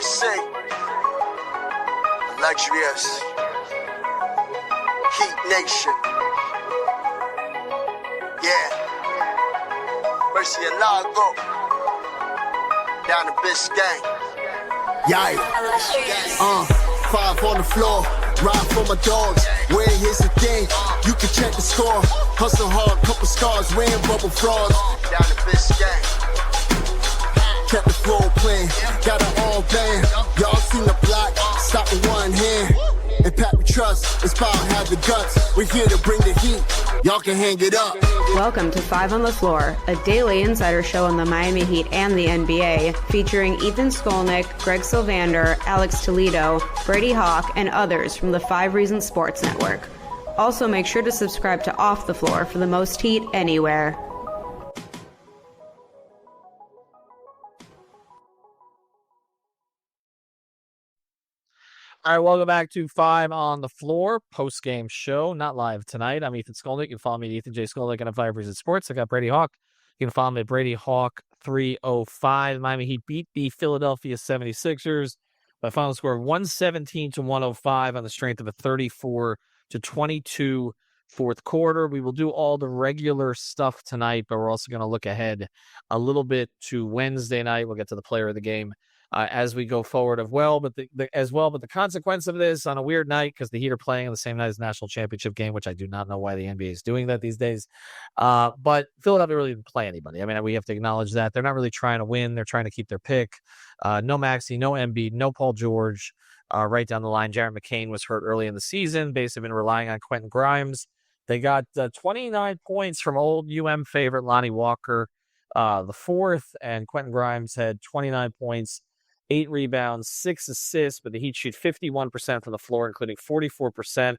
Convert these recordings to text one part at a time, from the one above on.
Mercy, luxurious, Heat Nation, yeah, Mercy and Lago, down to Biscayne, yay, 5 on the floor, ride for my dogs, Ware, here's the thing, you can check the score, hustle hard, couple scars, wearing bubble frauds, down to Biscayne. Kept the floor playing, got it all banned. Y'all seen the block, stop with one hand. And Pat we trust, Inspire have the guts. We're here to bring the heat, y'all can hang it up. Welcome to 5 on the Floor, a daily insider show on the Miami Heat and the NBA, featuring Ethan Skolnick, Greg Sylvander, Alex Toledo, Brady Hawk, and others from the 5 Reasons Sports Network. Also make sure to subscribe to Off the Floor for the most heat anywhere. All right, welcome back to 5 on the Floor, post-game show, not live tonight. I'm Ethan Skolnick. You can follow me at Ethan J. Skolnick on 5 Reasons Sports. I got Brady Hawk. You can follow me at Brady Hawk 305. Miami Heat beat the Philadelphia 76ers by a final score of 117-105 on the strength of a 34-22 fourth quarter. We will do all the regular stuff tonight, but we're also going to look ahead a little bit to Wednesday night. We'll get to the player of the game as we go forward as well. But the consequence of this on a weird night, because the Heat are playing on the same night as the national championship game, which I do not know why the NBA is doing that these days. But Philadelphia really didn't play anybody. I mean, we have to acknowledge that. They're not really trying to win. They're trying to keep their pick. No Maxey, no Embiid, no Paul George. Right down the line, Jared McCain was hurt early in the season. Basically been relying on Quentin Grimes. They got 29 points from old favorite Lonnie Walker, the fourth, and Quentin Grimes had 29 points, 8 rebounds, 6 assists, but the Heat shoot 51% from the floor, including 44%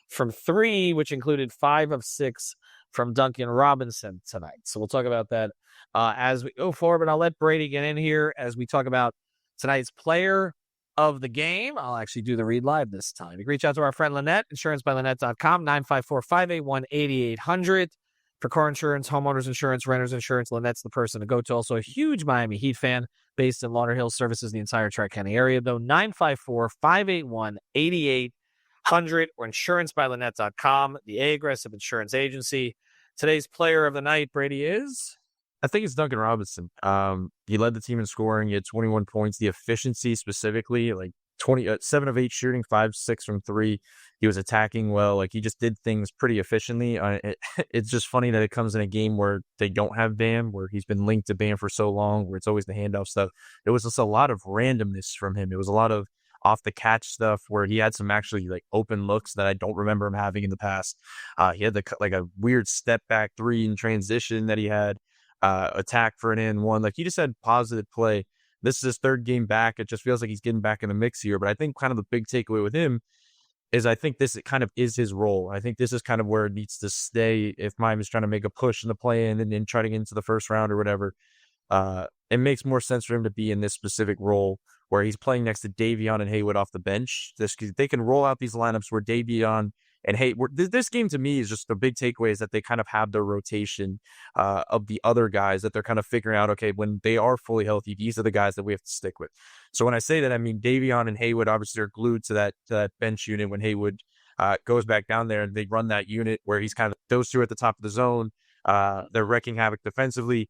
from 3, which included 5 of 6 from Duncan Robinson tonight. So we'll talk about that as we go forward, but I'll let Brady get in here as we talk about tonight's player of the game. I'll actually do the read live this time. You can reach out to our friend Lynette, insurancebylynette.com, 954-581-8800. For car insurance, homeowners insurance, renters insurance, Lynette's the person to go to. Also a huge Miami Heat fan based in Lauderhill, services the entire Tri-County area, though. 954-581-8800 or insurancebylynette.com, the aggressive insurance agency. Today's player of the night, Brady, is? I think it's Duncan Robinson. He led the team in scoring. He had 21 points. The efficiency specifically, like 7 of 8 shooting, 5-6 from 3. He was attacking well. Like, he just did things pretty efficiently. It's just funny that it comes in a game where they don't have Bam, where he's been linked to Bam for so long, where it's always the handoff stuff. It was just a lot of randomness from him. It was a lot of off the catch stuff where he had some actually like open looks that I don't remember him having in the past. He had like a weird step back 3 in transition that he had. Attack for an and one. Like, he just had positive play. This is his 3rd game back. It just feels like he's getting back in the mix here. But I think kind of the big takeaway with him is I think this kind of is his role. I think this is kind of where it needs to stay if Miami's trying to make a push in the play-in and then try to get into the first round or whatever. It makes more sense for him to be in this specific role where he's playing next to Davion and Haywood off the bench. They can roll out these lineups where Davion and this game to me is just the big takeaway is that they kind of have their rotation of the other guys that they're kind of figuring out, okay, when they are fully healthy, these are the guys that we have to stick with. So when I say that, I mean Davion and Haywood obviously are glued to that bench unit when Haywood goes back down there, and they run that unit where he's kind of those two at the top of the zone. They're wrecking havoc defensively.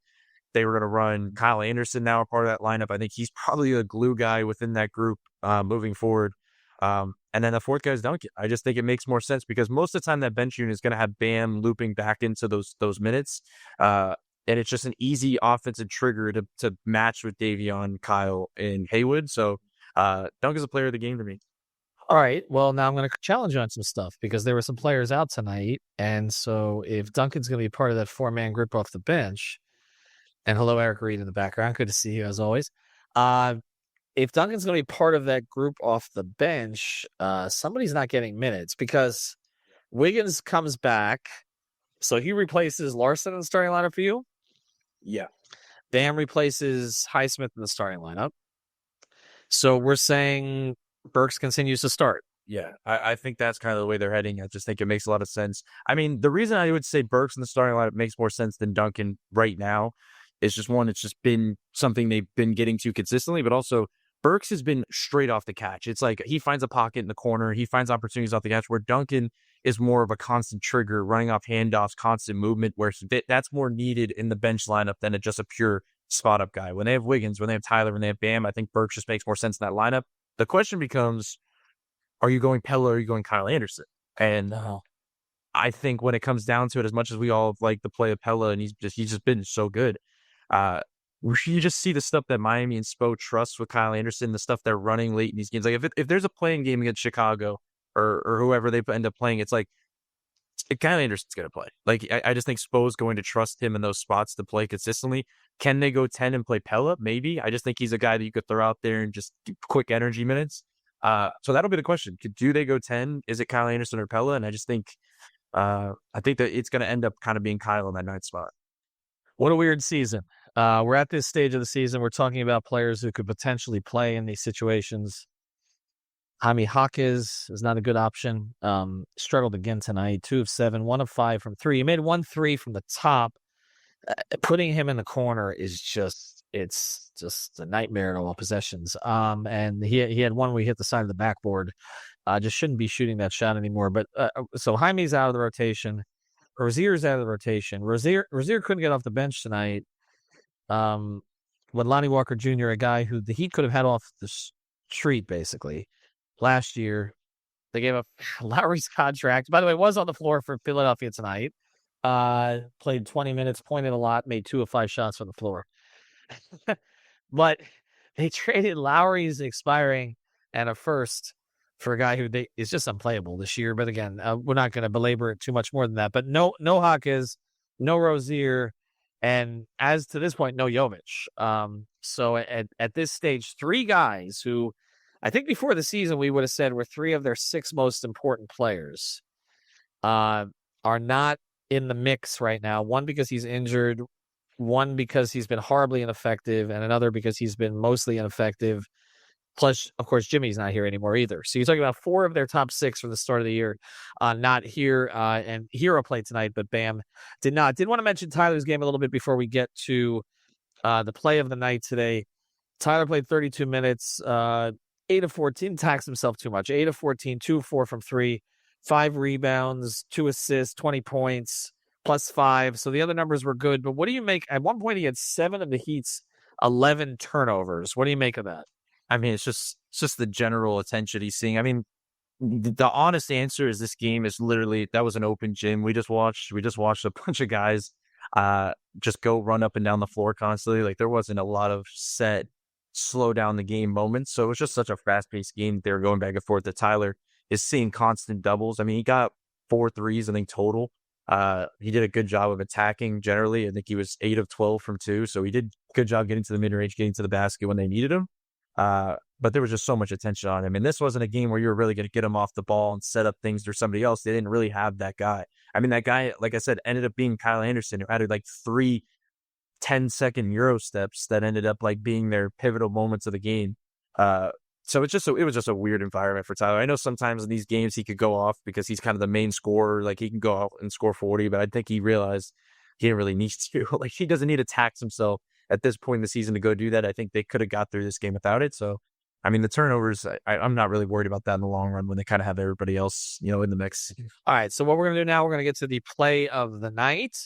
They were going to run Kyle Anderson now a part of that lineup. I think he's probably a glue guy within that group moving forward. And then the fourth guy is Duncan. I just think it makes more sense because most of the time that bench unit is going to have Bam looping back into those minutes. And it's just an easy offensive trigger to match with Davion, Kyle, and Haywood. So Duncan's a player of the game to me. All right. Well, now I'm going to challenge you on some stuff because there were some players out tonight. And so if Duncan's going to be part of that 4-man group off the bench, and hello, Eric Reed in the background. Good to see you as always. If Duncan's going to be part of that group off the bench, somebody's not getting minutes because Wiggins comes back. So he replaces Larson in the starting lineup for you? Yeah. Bam replaces Highsmith in the starting lineup. So we're saying Burks continues to start. Yeah, I think that's kind of the way they're heading. I just think it makes a lot of sense. I mean, the reason I would say Burks in the starting lineup makes more sense than Duncan right now is just one, it's just been something they've been getting to consistently, but also Burks has been straight off the catch. It's like he finds a pocket in the corner. He finds opportunities off the catch, where Duncan is more of a constant trigger, running off handoffs, constant movement, where that's more needed in the bench lineup than just a pure spot up guy. When they have Wiggins, when they have Tyler, when they have Bam, I think Burks just makes more sense in that lineup. The question becomes, are you going Pella or are you going Kyle Anderson? And I think when it comes down to it, as much as we all like the play of Pella, and he's just been so good, you just see the stuff that Miami and Spo trust with Kyle Anderson, the stuff they're running late in these games. Like if there's a playing game against Chicago or whoever they end up playing, it's like Kyle Anderson's going to play. Like I just think Spo's going to trust him in those spots to play consistently. Can they go 10 and play Pella? Maybe. I just think he's a guy that you could throw out there and just quick energy minutes. So that'll be the question. Do they go 10? Is it Kyle Anderson or Pella? And I just think that it's going to end up kind of being Kyle in that 9th spot. What a weird season. We're at this stage of the season. We're talking about players who could potentially play in these situations. Jaime Jaquez is not a good option. Struggled again tonight. 2 of 7, 1 of 5 from 3. He made 1 3 from the top. Putting him in the corner is just a nightmare at all possessions. And he had one where he hit the side of the backboard. Just shouldn't be shooting that shot anymore. But so Jaime's out of the rotation. Rozier's out of the rotation. Rozier couldn't get off the bench tonight. When Lonnie Walker Jr., a guy who the Heat could have had off the street basically last year, they gave up Lowry's contract. By the way, was on the floor for Philadelphia tonight. Played 20 minutes, pointed a lot, made 2 of 5 shots from the floor. But they traded Lowry's expiring and a first for a guy who is just unplayable this year. But again, we're not going to belabor it too much more than that. But no Jaquez, no Rozier, and as to this point, no Jovic. So at this stage, 3 guys who I think before the season we would have said were 3 of their 6 most important players are not in the mix right now. One because he's injured, one because he's been horribly ineffective, and another because he's been mostly ineffective. Plus, of course, Jimmy's not here anymore either. So you're talking about 4 of their top 6 from the start of the year not here. And Herro played tonight, but Bam did not. Did want to mention Tyler's game a little bit before we get to the play of the night today. Tyler played 32 minutes, 8 of 14, taxed himself too much. 8 of 14, 2 of 4 from 3, 5 rebounds, 2 assists, 20 points, plus 5. So the other numbers were good. But what do you make? At one point, he had 7 of the Heat's 11 turnovers. What do you make of that? I mean, it's just the general attention he's seeing. I mean, the honest answer is this game is literally, that was an open gym. We just watched a bunch of guys just go run up and down the floor constantly. Like there wasn't a lot of set, slow down the game moments. So it was just such a fast-paced game. They were going back and forth. That Tyler is seeing constant doubles. I mean, he got 4 threes, I think, total. He did a good job of attacking generally. I think he was 8 of 12 from 2. So he did a good job getting to the mid-range, getting to the basket when they needed him. But there was just so much attention on him. And this wasn't a game where you were really going to get him off the ball and set up things for somebody else. They didn't really have that guy. I mean, that guy, like I said, ended up being Kyle Anderson, who added like 3 10-second Euro steps that ended up like being their pivotal moments of the game. So it was just a weird environment for Tyler. I know sometimes in these games he could go off because he's kind of the main scorer. Like he can go out and score 40, but I think he realized he didn't really need to. Like he doesn't need to tax himself at this point in the season to go do that. I think they could have got through this game without it. So, I mean, the turnovers, I'm not really worried about that in the long run when they kind of have everybody else, in the mix. All right. So what we're going to do now, we're going to get to the play of the night,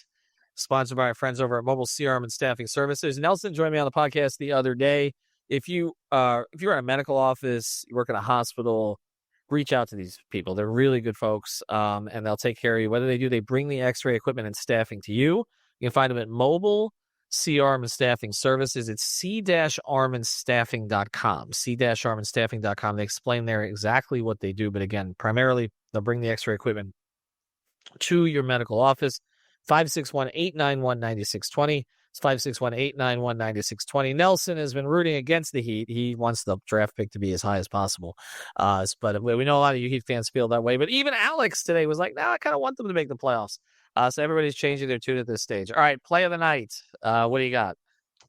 sponsored by our friends over at Mobile CRM and Staffing Services. Nelson joined me on the podcast the other day. If you're in a medical office, you work in a hospital, reach out to these people. They're really good folks, and they'll take care of you. Whether they bring the X-ray equipment and staffing to you. You can find them at Mobile CRM and Staffing Services. It's c-armandstaffing.com. c-armandstaffing.com. They explain there exactly what they do, but again, primarily they'll bring the X-ray equipment to your medical office. 561-891-9620. It's 561-891-9620. Nelson has been rooting against the Heat. He wants the draft pick to be as high as possible. But we know a lot of you Heat fans feel that way. But even Alex today was like, no, I kind of want them to make the playoffs. So everybody's changing their tune at this stage. All right, play of the night. What do you got?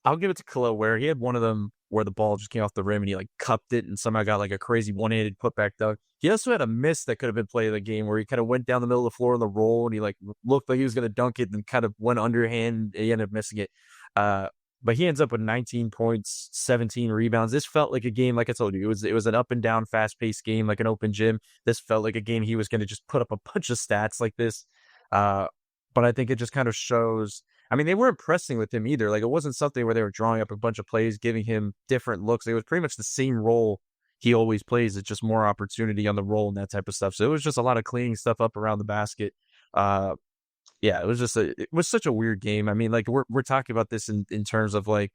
I'll give it to Khalil Ware. He had one of them where the ball just came off the rim and he like cupped it and somehow got like a crazy one-handed putback dunk. He also had a miss that could have been play of the game where he kind of went down the middle of the floor on the roll and he like looked like he was going to dunk it and kind of went underhand. And he ended up missing it. But he ends up with 19 points, 17 rebounds. This felt like a game, like I told you, it was an up and down, fast paced game, like an open gym. This felt like a game he was going to just put up a bunch of stats like this. But I think it just kind of shows. I mean, they weren't pressing with him either. Like, it wasn't something where they were drawing up a bunch of plays, giving him different looks. It was pretty much the same role he always plays. It's just more opportunity on the roll and that type of stuff. So it was just a lot of cleaning stuff up around the basket. Yeah, it was such a weird game. I mean, like we're talking about this in terms of like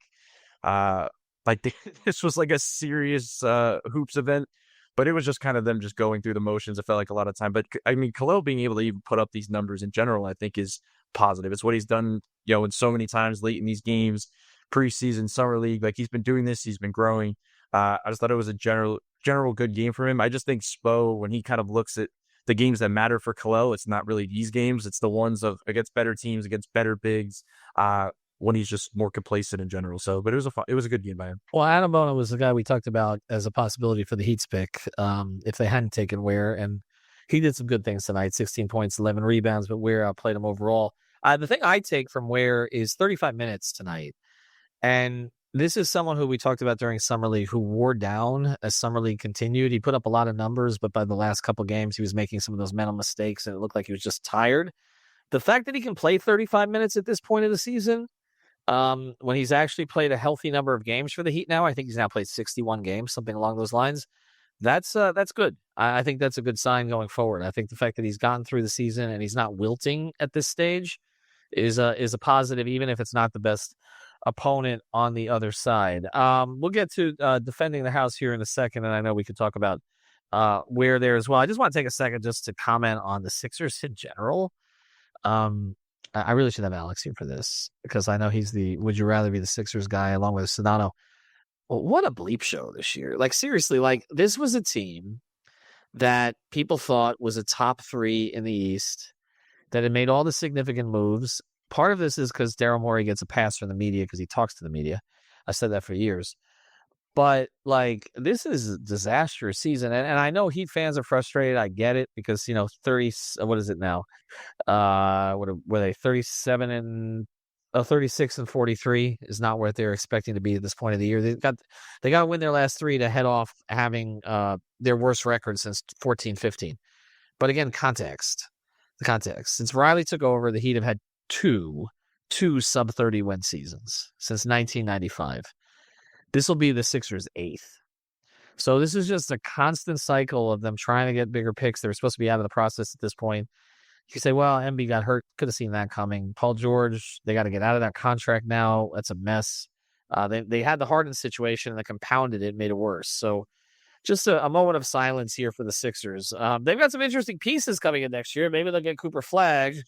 this was like a serious hoops event, but it was just kind of them just going through the motions. It felt like a lot of time. But I mean, Khalil being able to even put up these numbers in general, I think is positive. It's what he's done, in so many times late in these games, preseason, summer league. Like he's been doing this, he's been growing. I just thought it was a general good game for him. I just think Spo, when he kind of looks at the games that matter for Khalil, it's not really these games. It's the ones of against better teams, against better bigs, when he's just more complacent in general. So, but it was a good game by him. Well, Adam Bona was the guy we talked about as a possibility for the Heat's pick if they hadn't taken Ware, and he did some good things tonight, 16 points, 11 rebounds, but Ware outplayed him overall. The thing I take from Ware is 35 minutes tonight, and this is someone who we talked about during Summer League who wore down as Summer League continued. He put up a lot of numbers, but by the last couple games, he was making some of those mental mistakes, and it looked like he was just tired. The fact that he can play 35 minutes at this point of the season, when he's actually played a healthy number of games for the Heat now, I think he's now played 61 games, something along those lines. That's good. I think that's a good sign going forward. I think the fact that he's gotten through the season and he's not wilting at this stage is a positive, even if it's not the best opponent on the other side. We'll get to defending the house here in a second, and I know we could talk about Ware there as well. I just want to take a second just to comment on the Sixers in general. I really should have Alex here for this because I know he's the would you rather be the Sixers guy along with Sedano. Well, what a bleep show this year. Like, seriously, like this was a team that people thought was a top 3 in the East, that had made all the significant moves. Part of this is because Daryl Morey gets a pass from the media because he talks to the media. I said that for years. But, like, this is a disastrous season. And I know Heat fans are frustrated. I get it because, 30, what is it now? Were they 37 and 36 and 43 is not what they're expecting to be at this point of the year. They got to win their last 3 to head off having their worst record since 14-15. But again, the context. Since Riley took over, the Heat have had two sub-30 win seasons since 1995. This will be the Sixers' 8th. So this is just a constant cycle of them trying to get bigger picks. They were supposed to be out of the process at this point. You can say, well, Embiid got hurt. Could have seen that coming. Paul George, they got to get out of that contract now. That's a mess. They had the Harden situation and they compounded it, made it worse. So just a moment of silence here for the Sixers. They've got some interesting pieces coming in next year. Maybe they'll get Cooper Flagg. If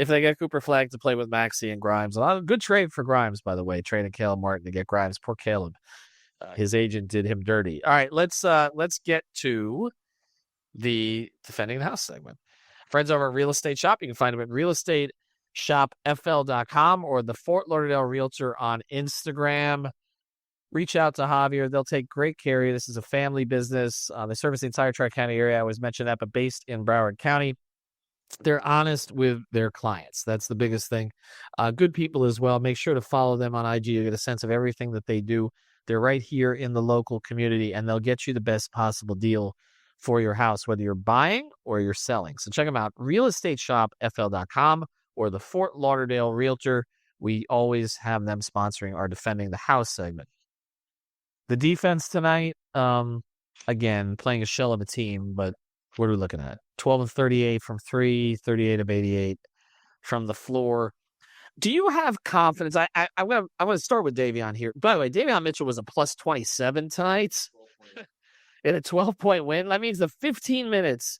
they get Cooper Flagg to play with Maxey and Grimes. A good trade for Grimes, by the way. Trading Caleb Martin to get Grimes. Poor Caleb. His agent did him dirty. All right, let's get to the Defending the House segment. Friends over at Real Estate Shop. You can find them at realestateshopfl.com or the Fort Lauderdale Realtor on Instagram. Reach out to Javier. They'll take great care of you. This is a family business. They service the entire Tri-County area. I always mention that, but based in Broward County. They're honest with their clients. That's the biggest thing. Good people as well. Make sure to follow them on IG to get a sense of everything that they do. They're right here in the local community, and they'll get you the best possible deal for your house, whether you're buying or you're selling. So check them out, realestateshopfl.com or the Fort Lauderdale Realtor. We always have them sponsoring our Defending the House segment. The defense tonight, again, playing a shell of a team, but what are we looking at? 12 of 38 from 3, 38 of 88 from the floor. Do you have confidence? I'm going to start with Davion here. By the way, Davion Mitchell was a plus 27 tonight in a 12-point win. That means the 15 minutes,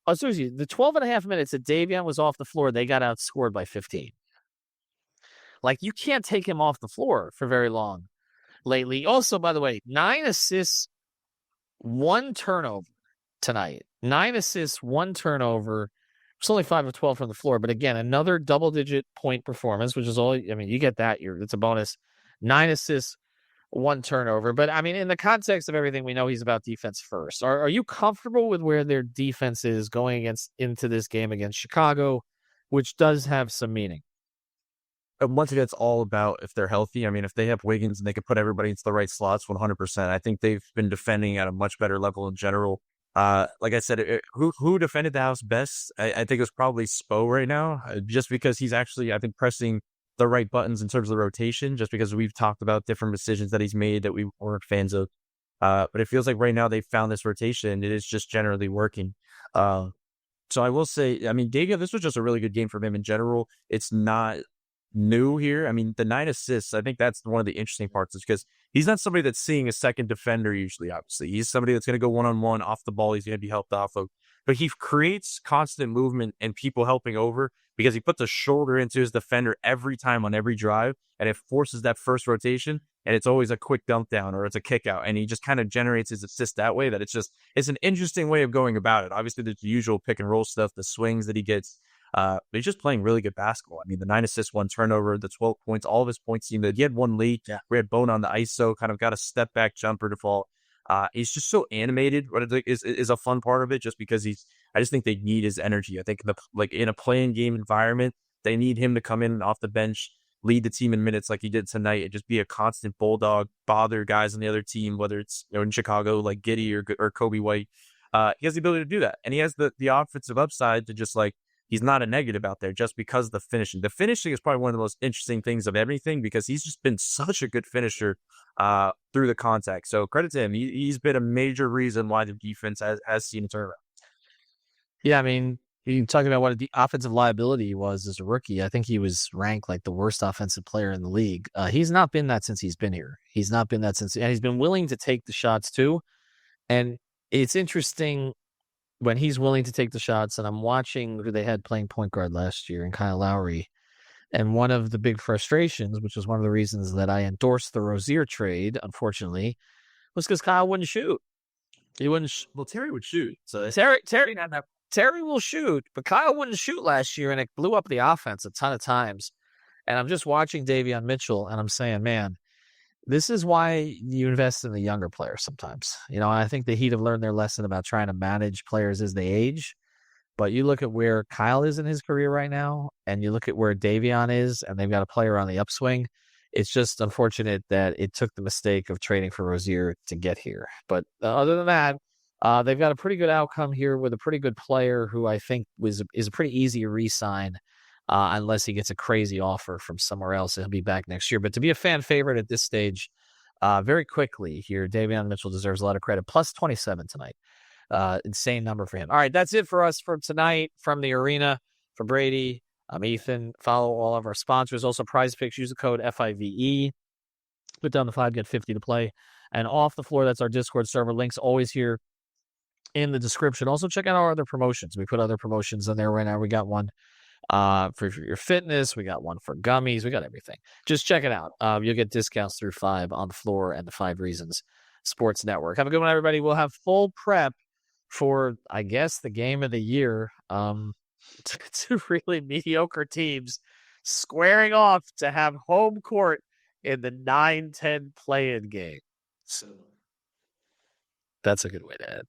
the 12 and a half minutes that Davion was off the floor, they got outscored by 15. Like, you can't take him off the floor for very long lately. Also, by the way, 9 assists, 1 turnover tonight. 9 assists, 1 turnover. It's only 5 of 12 from the floor. But again, another double-digit point performance, which is all, you get that. It's a bonus. 9 assists, 1 turnover. But, in the context of everything, we know he's about defense first. Are you comfortable with where their defense is going into this game against Chicago, which does have some meaning? once again, it's all about if they're healthy. I mean, if they have Wiggins and they can put everybody into the right slots, 100%. I think they've been defending at a much better level in general. Like I said, who defended the house best? I think it was probably Spo right now, just because he's actually, I think, pressing the right buttons in terms of the rotation, just because we've talked about different decisions that he's made that we weren't fans of. But it feels like right now they've found this rotation. It is just generally working. So I will say, I mean, Davion, this was just a really good game from him in general. It's not new here. I mean, the 9 assists, I think that's one of the interesting parts, is because he's not somebody that's seeing a second defender usually, obviously. He's somebody that's going to go one-on-one off the ball. He's going to be helped off of. But he creates constant movement and people helping over because he puts a shoulder into his defender every time on every drive, and it forces that first rotation, and it's always a quick dump down or it's a kick out, and he just kind of generates his assist that way. That it's an interesting way of going about it. Obviously, there's the usual pick and roll stuff, the swings that he gets. But he's just playing really good basketball. I mean, the 9 assists, 1 turnover, the 12 points, all of his points seemed that he had one lead. Yeah. We had Bone on the ISO, kind of got a step back jumper to fall. He's just so animated. What is a fun part of it, just because I just think they need his energy. I think in a playing game environment, they need him to come in off the bench, lead the team in minutes like he did tonight, and just be a constant bulldog, bother guys on the other team, whether it's in Chicago like Giddey or Kobe White. He has the ability to do that, and he has the offensive upside to just he's not a negative out there just because of the finishing. The finishing is probably one of the most interesting things of everything, because he's just been such a good finisher through the contact. So credit to him. He's been a major reason why the defense has seen a turnaround. Yeah, I mean, you talking about what the offensive liability he was as a rookie. I think he was ranked like the worst offensive player in the league. He's not been that since he's been here. He's not been that since, and he's been willing to take the shots too. And it's interesting when he's willing to take the shots, and I'm watching who they had playing point guard last year, and Kyle Lowry. And one of the big frustrations, which was one of the reasons that I endorsed the Rozier trade, unfortunately, was because Kyle wouldn't shoot. He wouldn't. Well, Terry would shoot. So Terry will shoot, but Kyle wouldn't shoot last year, and it blew up the offense a ton of times. And I'm just watching Davion Mitchell, and I'm saying, man, this is why you invest in the younger players sometimes. I think the Heat have learned their lesson about trying to manage players as they age. But you look at where Kyle is in his career right now, and you look at where Davion is, and they've got a player on the upswing. It's just unfortunate that it took the mistake of trading for Rozier to get here. But other than that, they've got a pretty good outcome here with a pretty good player who I think is a pretty easy re-sign. Unless he gets a crazy offer from somewhere else, he'll be back next year. But to be a fan favorite at this stage, very quickly here, Davion Mitchell deserves a lot of credit. Plus 27 tonight. Insane number for him. All right, that's it for us for tonight from the arena. For Brady, I'm Ethan. Follow all of our sponsors. Also, Prize Picks. Use the code FIVE. Put down the 5, get 50 to play. And Off the Floor, that's our Discord server. Links always here in the description. Also, check out our other promotions. We put other promotions in there right now. We got one for your fitness. We got one for gummies. We got everything. Just check it out. You'll get discounts through 5 on the floor and the 5 Reasons Sports Network. Have a good one, everybody. We'll have full prep for, I guess, the game of the year. Two really mediocre teams squaring off to have home court in the 9-10 play-in game. So that's a good way to end.